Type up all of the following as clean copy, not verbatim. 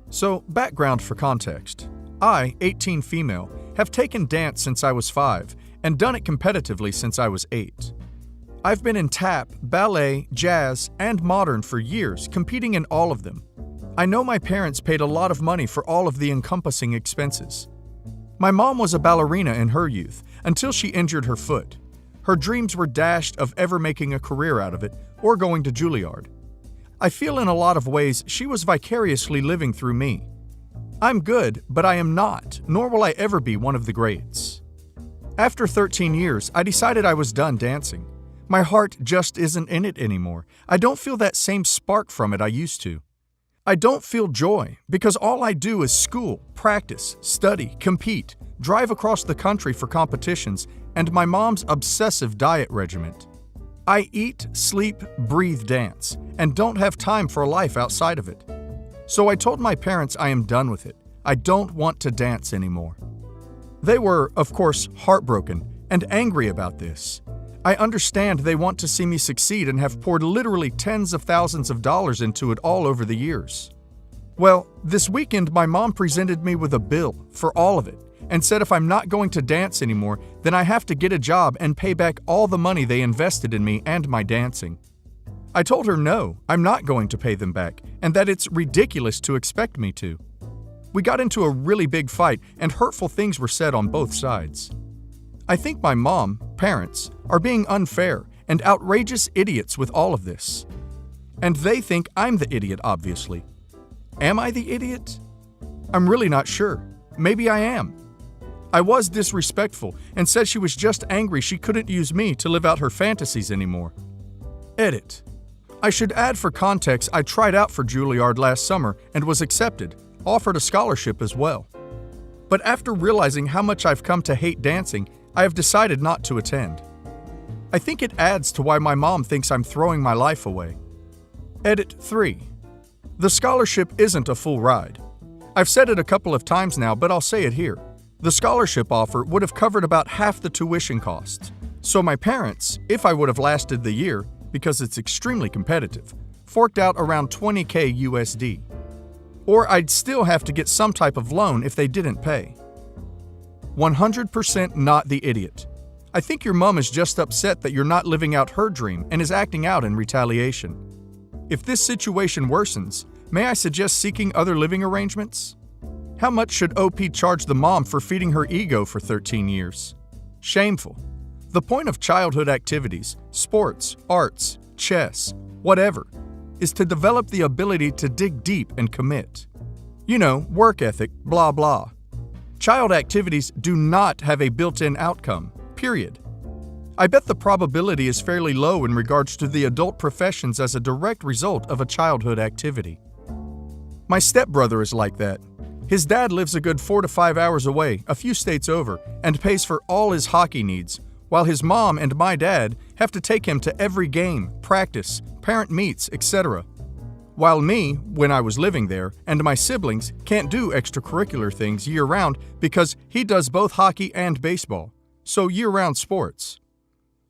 So, background for context. I, 18 female, have taken dance since I was 5 and done it competitively since I was 8. I've been in tap, ballet, jazz, and modern for years, competing in all of them. I know my parents paid a lot of money for all of the encompassing expenses. My mom was a ballerina in her youth until she injured her foot. Her dreams were dashed of ever making a career out of it or going to Juilliard. I feel in a lot of ways she was vicariously living through me. I'm good, but I am not, nor will I ever be one of the greats. After 13 years, I decided I was done dancing. My heart just isn't in it anymore. I don't feel that same spark from it I used to. I don't feel joy because all I do is school, practice, study, compete, drive across the country for competitions, and my mom's obsessive diet regimen. I eat, sleep, breathe dance, and don't have time for a life outside of it. So I told my parents I am done with it. I don't want to dance anymore. They were, of course, heartbroken and angry about this. I understand they want to see me succeed and have poured literally tens of thousands of dollars into it all over the years. Well, this weekend my mom presented me with a bill for all of it and said if I'm not going to dance anymore, then I have to get a job and pay back all the money they invested in me and my dancing. I told her no, I'm not going to pay them back, and that it's ridiculous to expect me to. We got into a really big fight and hurtful things were said on both sides. I think my mom, parents, are being unfair and outrageous idiots with all of this. And they think I'm the idiot, obviously. Am I the idiot? I'm really not sure. Maybe I am. I was disrespectful and said she was just angry she couldn't use me to live out her fantasies anymore. Edit. I should add for context I tried out for Juilliard last summer and was accepted, offered a scholarship as well. But after realizing how much I've come to hate dancing, I have decided not to attend. I think it adds to why my mom thinks I'm throwing my life away. Edit 3. The scholarship isn't a full ride. I've said it a couple of times now, but I'll say it here. The scholarship offer would have covered about half the tuition costs. So my parents, if I would have lasted the year, because it's extremely competitive, forked out around $20,000 USD. Or I'd still have to get some type of loan if they didn't pay. 100% not the idiot. I think your mom is just upset that you're not living out her dream and is acting out in retaliation. If this situation worsens, may I suggest seeking other living arrangements? How much should OP charge the mom for feeding her ego for 13 years? Shameful. The point of childhood activities, sports, arts, chess, whatever, is to develop the ability to dig deep and commit. You know, work ethic, blah blah. Child activities do not have a built-in outcome, period. I bet the probability is fairly low in regards to the adult professions as a direct result of a childhood activity. My stepbrother is like that. His dad lives a good 4 to 5 hours away, a few states over, and pays for all his hockey needs, while his mom and my dad have to take him to every game, practice, parent meets, etc. While me, when I was living there, and my siblings can't do extracurricular things year-round because he does both hockey and baseball, so year-round sports.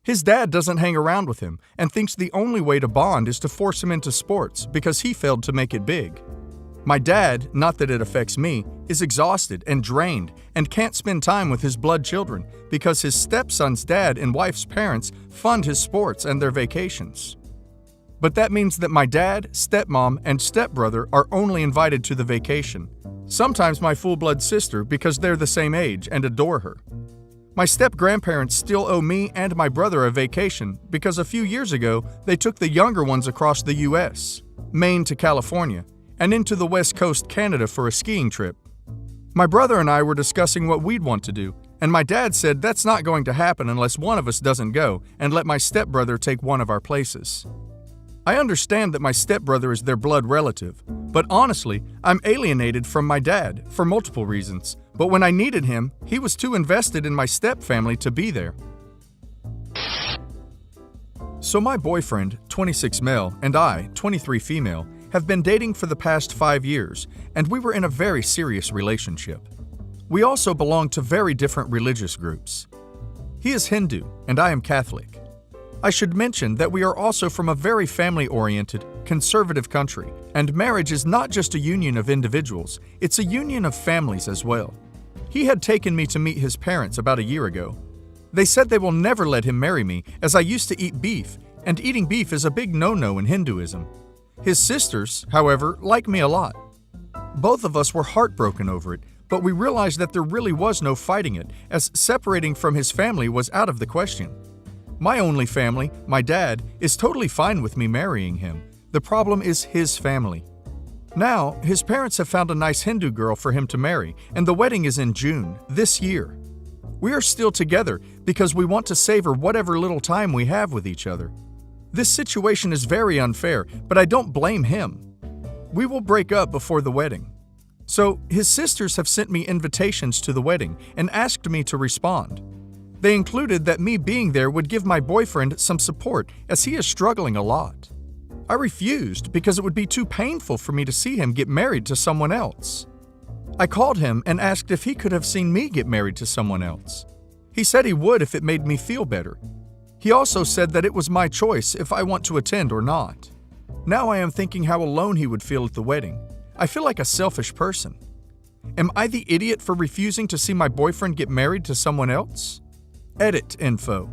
His dad doesn't hang around with him and thinks the only way to bond is to force him into sports because he failed to make it big. My dad, not that it affects me, is exhausted and drained and can't spend time with his blood children because his stepson's dad and wife's parents fund his sports and their vacations. But that means that my dad, stepmom, and stepbrother are only invited to the vacation. Sometimes my full-blood sister because they're the same age and adore her. My step-grandparents still owe me and my brother a vacation because a few years ago they took the younger ones across the U.S., Maine to California, and into the West Coast Canada for a skiing trip. My brother and I were discussing what we'd want to do, and my dad said that's not going to happen unless one of us doesn't go and let my stepbrother take one of our places. I understand that my stepbrother is their blood relative, but honestly, I'm alienated from my dad for multiple reasons. But when I needed him, he was too invested in my stepfamily to be there. So my boyfriend, 26 male, and I, 23 female, have been dating for the past 5 years, and we were in a very serious relationship. We also belong to very different religious groups. He is Hindu, and I am Catholic. I should mention that we are also from a very family-oriented, conservative country, And marriage is not just a union of individuals, it's a union of families as well. He had taken me to meet his parents about a year ago. They said they will never let him marry me as I used to eat beef, and eating beef is a big no-no in Hinduism. His sisters, however, like me a lot. Both of us were heartbroken over it, but we realized that there really was no fighting it, as separating from his family was out of the question. My only family, my dad, is totally fine with me marrying him. The problem is his family. Now, his parents have found a nice Hindu girl for him to marry, and the wedding is in June, this year. We are still together because we want to savor whatever little time we have with each other. This situation is very unfair, but I don't blame him. We will break up before the wedding. So, his sisters have sent me invitations to the wedding and asked me to respond. They included that me being there would give my boyfriend some support as he is struggling a lot. I refused because it would be too painful for me to see him get married to someone else. I called him and asked if he could have seen me get married to someone else. He said he would if it made me feel better. He also said that it was my choice if I want to attend or not. Now I am thinking how alone he would feel at the wedding. I feel like a selfish person. Am I the idiot for refusing to see my boyfriend get married to someone else? Edit info.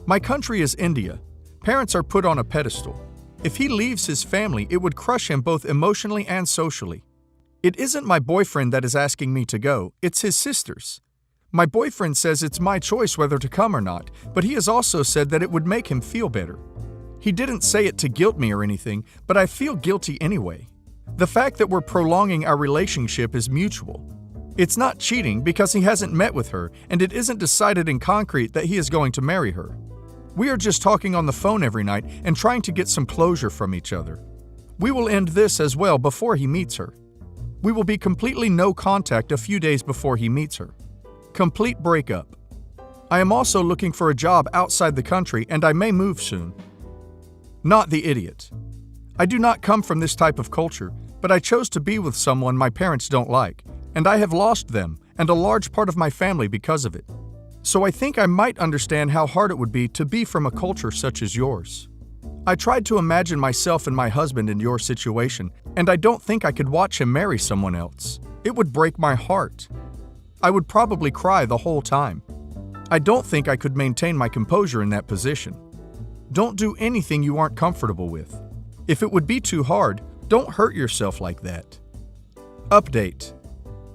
My country is India. Parents are put on a pedestal. If he leaves his family, it would crush him both emotionally and socially. It isn't my boyfriend that is asking me to go, it's his sisters. My boyfriend says it's my choice whether to come or not, but he has also said that it would make him feel better. He didn't say it to guilt me or anything, but I feel guilty anyway. The fact that we're prolonging our relationship is mutual. It's not cheating because he hasn't met with her, and it isn't decided in concrete that he is going to marry her. We are just talking on the phone every night and trying to get some closure from each other. We will end this as well before he meets her. We will be completely no contact a few days before he meets her. Complete breakup. I am also looking for a job outside the country and I may move soon. Not the idiot. I do not come from this type of culture, but I chose to be with someone my parents don't like, and I have lost them and a large part of my family because of it. So I think I might understand how hard it would be to be from a culture such as yours. I tried to imagine myself and my husband in your situation, and I don't think I could watch him marry someone else. It would break my heart. I would probably cry the whole time. I don't think I could maintain my composure in that position. Don't do anything you aren't comfortable with. If it would be too hard, don't hurt yourself like that. Update.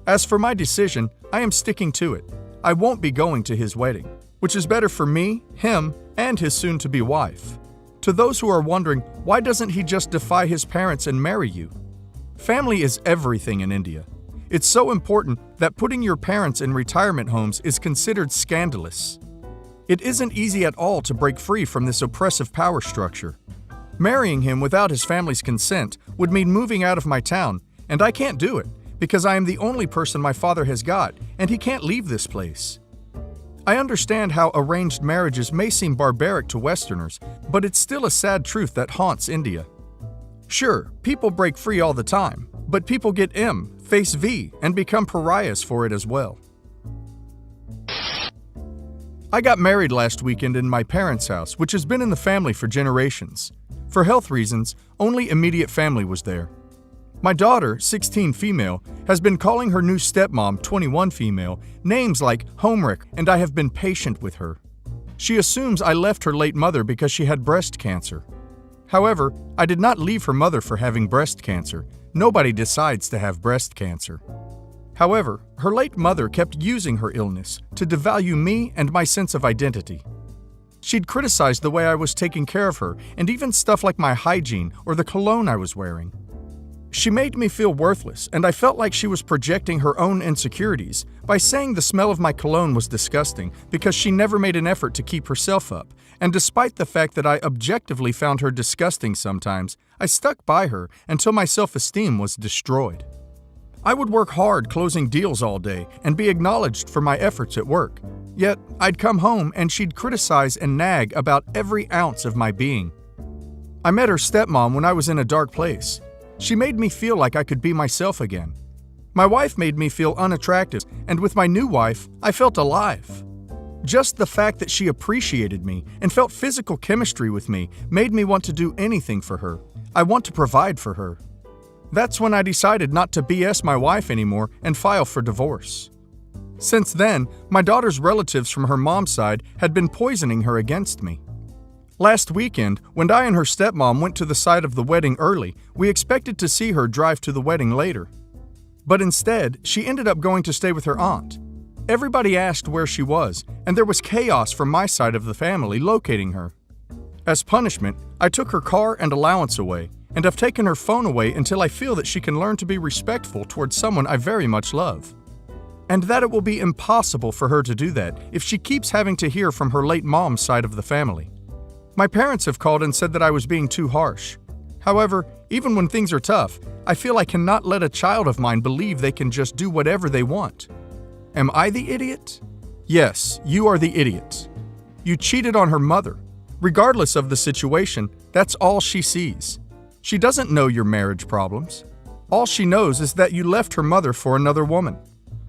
As for my decision, I am sticking to it. I won't be going to his wedding, which is better for me, him, and his soon-to-be wife. To those who are wondering, why doesn't he just defy his parents and marry you? Family is everything in India. It's so important that putting your parents in retirement homes is considered scandalous. It isn't easy at all to break free from this oppressive power structure. Marrying him without his family's consent would mean moving out of my town, and I can't do it because I am the only person my father has got, and he can't leave this place. I understand how arranged marriages may seem barbaric to Westerners, but it's still a sad truth that haunts India. Sure, people break free all the time, but people get M, face V, and become pariahs for it as well. I got married last weekend in my parents' house, which has been in the family for generations. For health reasons, only immediate family was there. My daughter, 16 female, has been calling her new stepmom, 21 female, names like homewrecker, and I have been patient with her. She assumes I left her late mother because she had breast cancer. However, I did not leave her mother for having breast cancer. Nobody decides to have breast cancer. However, her late mother kept using her illness to devalue me and my sense of identity. She'd criticized the way I was taking care of her and even stuff like my hygiene or the cologne I was wearing. She made me feel worthless, and I felt like she was projecting her own insecurities by saying the smell of my cologne was disgusting because she never made an effort to keep herself up, and despite the fact that I objectively found her disgusting sometimes, I stuck by her until my self-esteem was destroyed. I would work hard closing deals all day and be acknowledged for my efforts at work. Yet, I'd come home and she'd criticize and nag about every ounce of my being. I met her stepmom when I was in a dark place. She made me feel like I could be myself again. My wife made me feel unattractive, and with my new wife, I felt alive. Just the fact that she appreciated me and felt physical chemistry with me made me want to do anything for her. I want to provide for her. That's when I decided not to BS my wife anymore and file for divorce. Since then, my daughter's relatives from her mom's side had been poisoning her against me. Last weekend, when I and her stepmom went to the site of the wedding early, we expected to see her drive to the wedding later. But instead, she ended up going to stay with her aunt. Everybody asked where she was, and there was chaos from my side of the family locating her. As punishment, I took her car and allowance away, and have taken her phone away until I feel that she can learn to be respectful towards someone I very much love. And that it will be impossible for her to do that if she keeps having to hear from her late mom's side of the family. My parents have called and said that I was being too harsh. However, even when things are tough, I feel I cannot let a child of mine believe they can just do whatever they want. Am I the idiot? Yes, you are the idiot. You cheated on her mother. Regardless of the situation, that's all she sees. She doesn't know your marriage problems. All she knows is that you left her mother for another woman.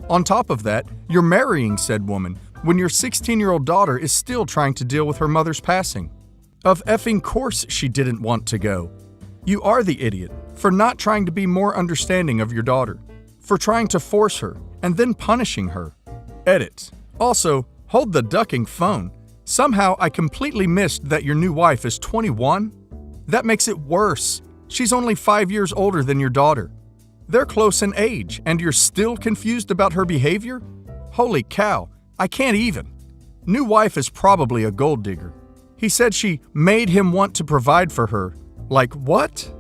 On top of that, you're marrying said woman when your 16-year-old daughter is still trying to deal with her mother's passing. Of effing course she didn't want to go. You are the idiot for not trying to be more understanding of your daughter, for trying to force her and then punishing her. Edit. Also, hold the ducking phone. Somehow I completely missed that your new wife is 21? That makes it worse. She's only 5 years older than your daughter. They're close in age, and you're still confused about her behavior? Holy cow, I can't even. New wife is probably a gold digger. He said she made him want to provide for her. Like what?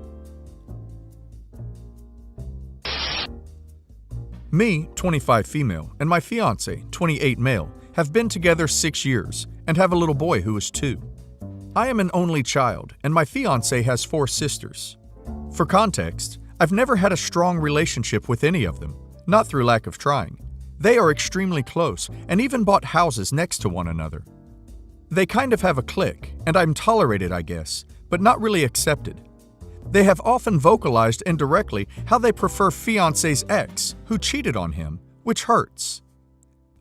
Me, 25 female, and my fiance, 28 male, have been together 6 years and have a little boy who is 2. I am an only child, and my fiance has 4 sisters. For context, I've never had a strong relationship with any of them, not through lack of trying. They are extremely close and even bought houses next to one another. They kind of have a clique, and I'm tolerated, I guess, but not really accepted. They have often vocalized indirectly how they prefer fiance's ex, who cheated on him, which hurts.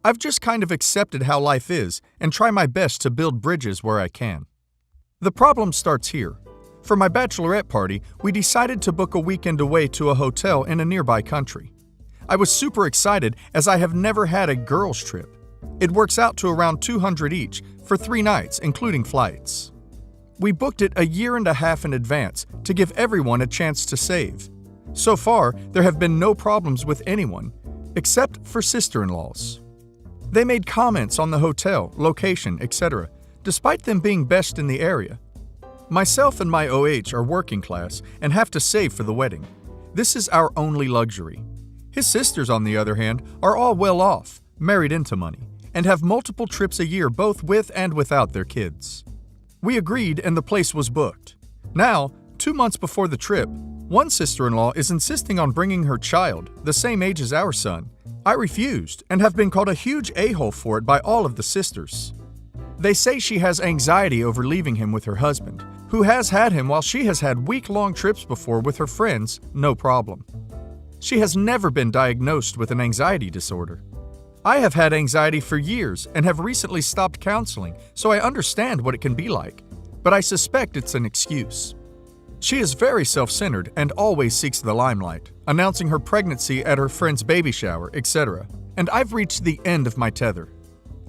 I've just kind of accepted how life is and try my best to build bridges where I can. The problem starts here. For my bachelorette party, we decided to book a weekend away to a hotel in a nearby country. I was super excited as I have never had a girls' trip. It works out to around $200 each for 3 nights, including flights. We booked it a year and a half in advance to give everyone a chance to save. So far, there have been no problems with anyone, except for sister-in-laws. They made comments on the hotel, location, etc., despite them being best in the area. Myself and my OH are working class and have to save for the wedding. This is our only luxury. His sisters, on the other hand, are all well off, married into money, and have multiple trips a year both with and without their kids. We agreed and the place was booked. Now, 2 months before the trip, one sister-in-law is insisting on bringing her child, the same age as our son. I refused and have been called a huge a-hole for it by all of the sisters. They say she has anxiety over leaving him with her husband, who has had him while she has had week-long trips before with her friends, no problem. She has never been diagnosed with an anxiety disorder. I have had anxiety for years and have recently stopped counseling, so I understand what it can be like, but I suspect it's an excuse. She is very self-centered and always seeks the limelight, announcing her pregnancy at her friend's baby shower, etc., and I've reached the end of my tether.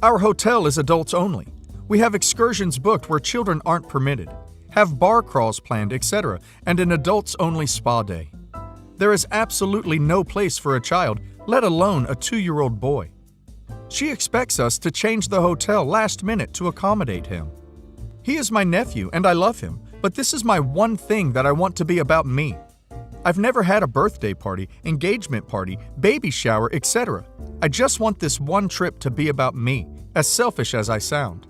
Our hotel is adults only. We have excursions booked where children aren't permitted, have bar crawls planned, etc., and an adults-only spa day. There is absolutely no place for a child, let alone a 2-year-old boy. She expects us to change the hotel last minute to accommodate him. He is my nephew and I love him, but this is my one thing that I want to be about me. I've never had a birthday party, engagement party, baby shower, etc. I just want this one trip to be about me, as selfish as I sound.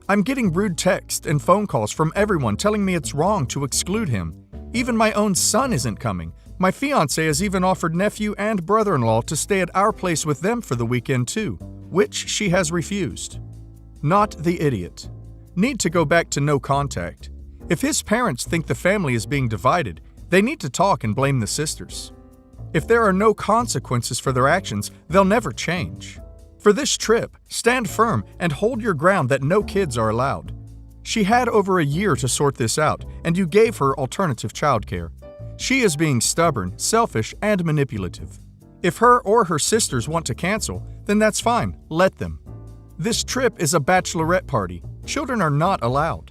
I'm getting rude texts and phone calls from everyone telling me it's wrong to exclude him. Even my own son isn't coming. My fiancé has even offered nephew and brother-in-law to stay at our place with them for the weekend too, which she has refused. Not the idiot. Need to go back to no contact. If his parents think the family is being divided, they need to talk and blame the sisters. If there are no consequences for their actions, they'll never change. For this trip, stand firm and hold your ground that no kids are allowed. She had over a year to sort this out, and you gave her alternative childcare. She is being stubborn, selfish, and manipulative. If her or her sisters want to cancel, then that's fine, let them. This trip is a bachelorette party. Children are not allowed.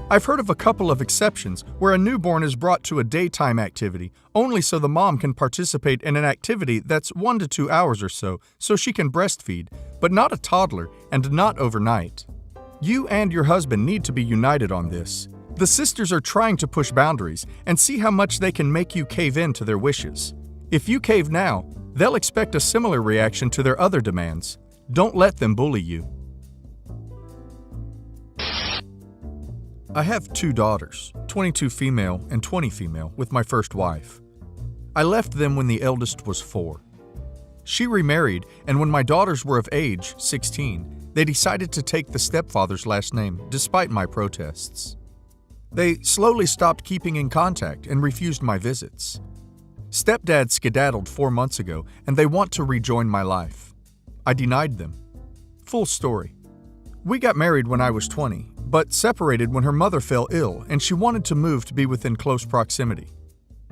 I've heard of a couple of exceptions where a newborn is brought to a daytime activity only so the mom can participate in an activity that's 1 to 2 hours or so she can breastfeed, but not a toddler and not overnight. You and your husband need to be united on this. The sisters are trying to push boundaries and see how much they can make you cave in to their wishes. If you cave now, they'll expect a similar reaction to their other demands. Don't let them bully you. I have 2 daughters, 22 female and 20 female, with my first wife. I left them when the eldest was 4. She remarried, and when my daughters were of age, 16, they decided to take the stepfather's last name, despite my protests. They slowly stopped keeping in contact and refused my visits. Stepdad skedaddled 4 months ago, and they want to rejoin my life. I denied them. Full story. We got married when I was 20, but separated when her mother fell ill and she wanted to move to be within close proximity.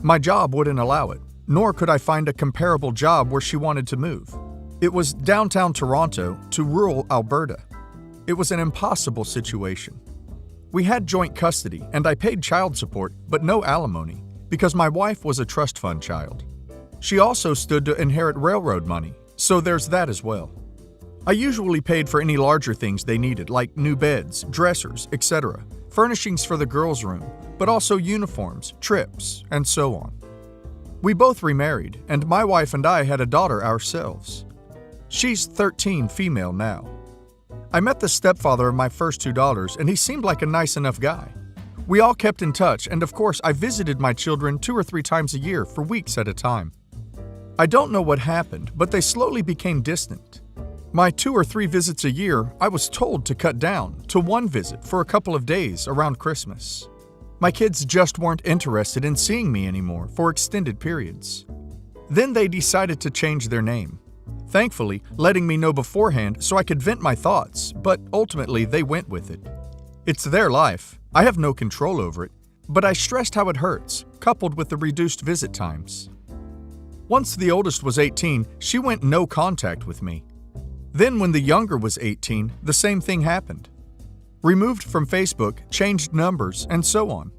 My job wouldn't allow it, nor could I find a comparable job where she wanted to move. It was downtown Toronto to rural Alberta. It was an impossible situation. We had joint custody and I paid child support, but no alimony, because my wife was a trust fund child. She also stood to inherit railroad money, so there's that as well. I usually paid for any larger things they needed, like new beds, dressers, etc., furnishings for the girls' room, but also uniforms, trips, and so on. We both remarried, and my wife and I had a daughter ourselves. She's 13 female now. I met the stepfather of my first 2 daughters, and he seemed like a nice enough guy. We all kept in touch, and of course I visited my children 2 or 3 times a year for weeks at a time. I don't know what happened, but they slowly became distant. My 2 or 3 visits a year, I was told to cut down to 1 visit for a couple of days around Christmas. My kids just weren't interested in seeing me anymore for extended periods. Then they decided to change their name, thankfully letting me know beforehand so I could vent my thoughts, but ultimately they went with it. It's their life. I have no control over it, but I stressed how it hurts, coupled with the reduced visit times. Once the oldest was 18, she went no contact with me. Then when the younger was 18, the same thing happened. Removed from Facebook, changed numbers, and so on.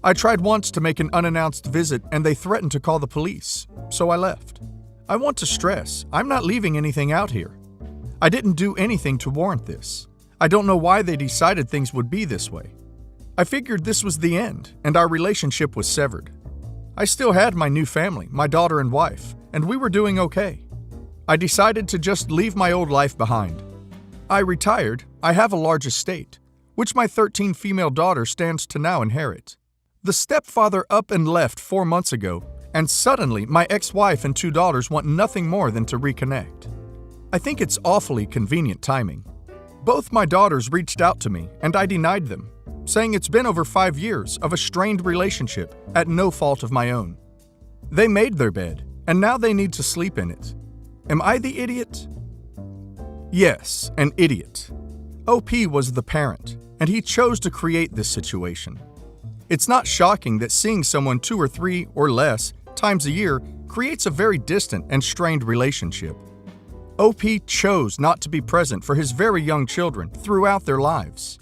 I tried once to make an unannounced visit and they threatened to call the police, so I left. I want to stress, I'm not leaving anything out here. I didn't do anything to warrant this. I don't know why they decided things would be this way. I figured this was the end and our relationship was severed. I still had my new family, my daughter and wife, and we were doing okay. I decided to just leave my old life behind. I retired. I have a large estate, which my 13 female daughter stands to now inherit. The stepfather up and left 4 months ago, and suddenly my ex-wife and 2 daughters want nothing more than to reconnect. I think it's awfully convenient timing. Both my daughters reached out to me, and I denied them, saying it's been over 5 years of a strained relationship at no fault of my own. They made their bed, and now they need to sleep in it. Am I the idiot? Yes, an idiot. OP was the parent, and he chose to create this situation. It's not shocking that seeing someone 2 or 3 or less times a year creates a very distant and strained relationship. OP chose not to be present for his very young children throughout their lives.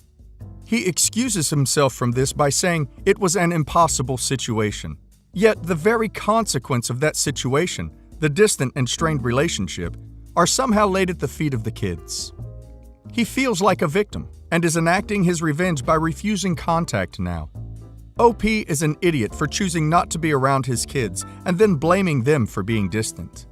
He excuses himself from this by saying it was an impossible situation. Yet the very consequence of that situation, the distant and strained relationship, are somehow laid at the feet of the kids. He feels like a victim and is enacting his revenge by refusing contact now. OP is an idiot for choosing not to be around his kids and then blaming them for being distant.